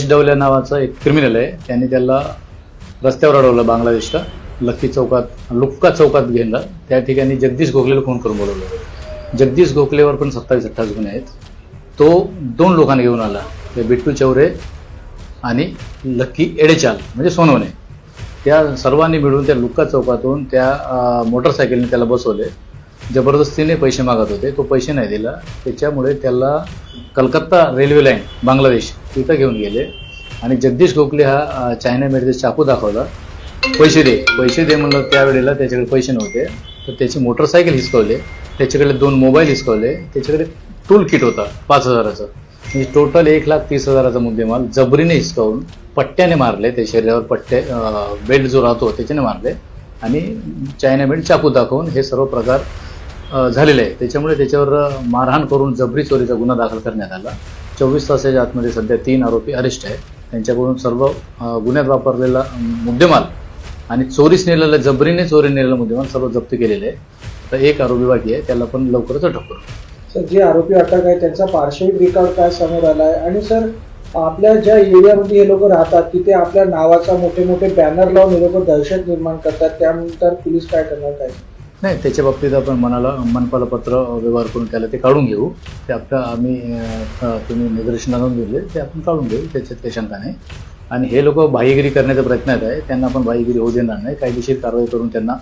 डवल्या नावाचा एक क्रिमिनल आहे. त्यांनी त्याला रस्त्यावर अडवलं बांगलादेशला, लुक्का चौकात घेतला. त्या ठिकाणी जगदीश गोखलेला फोन करून बोलवलं. जगदीश गोखलेवर पण 27-28 गुन्हे आहेत. तो 2 लोकांना घेऊन आला, ते बिट्टू चौरे आणि लक्की एडेचाल म्हणजे सोनवणे. त्या सर्वांनी मिळून त्या लुक्का चौकातून त्या मोटरसायकलने त्याला बसवले. जबरदस्तीने पैसे मागत होते. तो पैसे नाही दिला. त्याच्यामुळे त्याला कलकत्ता रेल्वे लाईन बांगलादेश तिथं घेऊन गेले आणि जगदीश गोखले हा चायना मेडचा चाकू दाखवला. पैसे दे म्हणलं. त्यावेळेला त्याच्याकडे पैसे नव्हते, तर त्याची मोटरसायकल हिसकवले. त्याच्याकडे 2 मोबाईल हिसकवले. त्याच्याकडे टूल किट होता 5,000चं. म्हणजे टोटल 1,30,000चा मुद्देमाल जबरीने हिसकावून पट्ट्याने मारले. त्या शरीरावर पट्टे बेल्ट जो राहतो त्याच्याने मारले आणि चायना मेड चाकू दाखवून हे सर्व प्रकार झालेले आहे. त्याच्यामुळे त्याच्यावर मारहाण करून जबरी चोरीचा गुन्हा दाखल करण्यात आला. 24 तासाच्या आतमध्ये सध्या 3 आरोपी अरेस्ट आहेत. त्यांच्याकडून सर्व गुन्ह्यात वापरलेला मुद्देमाल आणि जबरीने चोरी नेलेला मुद्देमाल सर्व जप्त केलेले आहे. तर एक आरोपी बाकी आहे, त्याला पण लवकरच अटक करू. सर, जे आरोपी अटक आहे त्यांचा पार्श्विक रेकॉर्ड काय समोर आला आहे? आणि सर, आपल्या ज्या एरियामध्ये हे लोक राहतात तिथे आपल्या नावाचा मोठे मोठे बॅनर लावून हे लोक दहशत निर्माण करतात, त्यानंतर पोलीस काय करणार काय? नाही, त्याच्या बाबतीत आपण मनपाला पत्र व्यवहार करून त्याला ते काढून घेऊ. ते आम्ही तुम्ही निदर्शनाला दिले ते आपण काढून घेऊ, त्याच्यात काही शंका नाही. आणि हे लोक बाह्यगिरी करण्याचा प्रयत्नात आहे. त्यांना आपण बाह्यगिरी होऊ देणार नाही. कायदेशीर कारवाई करून त्यांना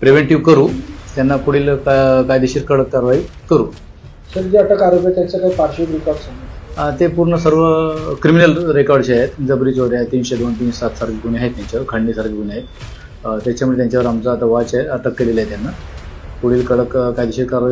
प्रिव्हेंटिव्ह करू. त्यांना पुढील कायदेशीर कडक कारवाई करू. सर, जे अटक आरोपी आहेत त्यांचं काही पार्श्विक रेकॉर्ड सांगा. ते पूर्ण सर्व क्रिमिनल रेकॉर्डचे आहेत. जबरी चोरी आहे, 302, 307 सारखे गुन्हे आहेत त्यांच्यावर, खंडणीसारखे गुन्हे आहेत. त्याच्यामुळे त्यांच्यावर आमचा आता वॉच आहे, अटक केलेली आहे त्यांना. पुढील कडक कायदेशीर कारवाई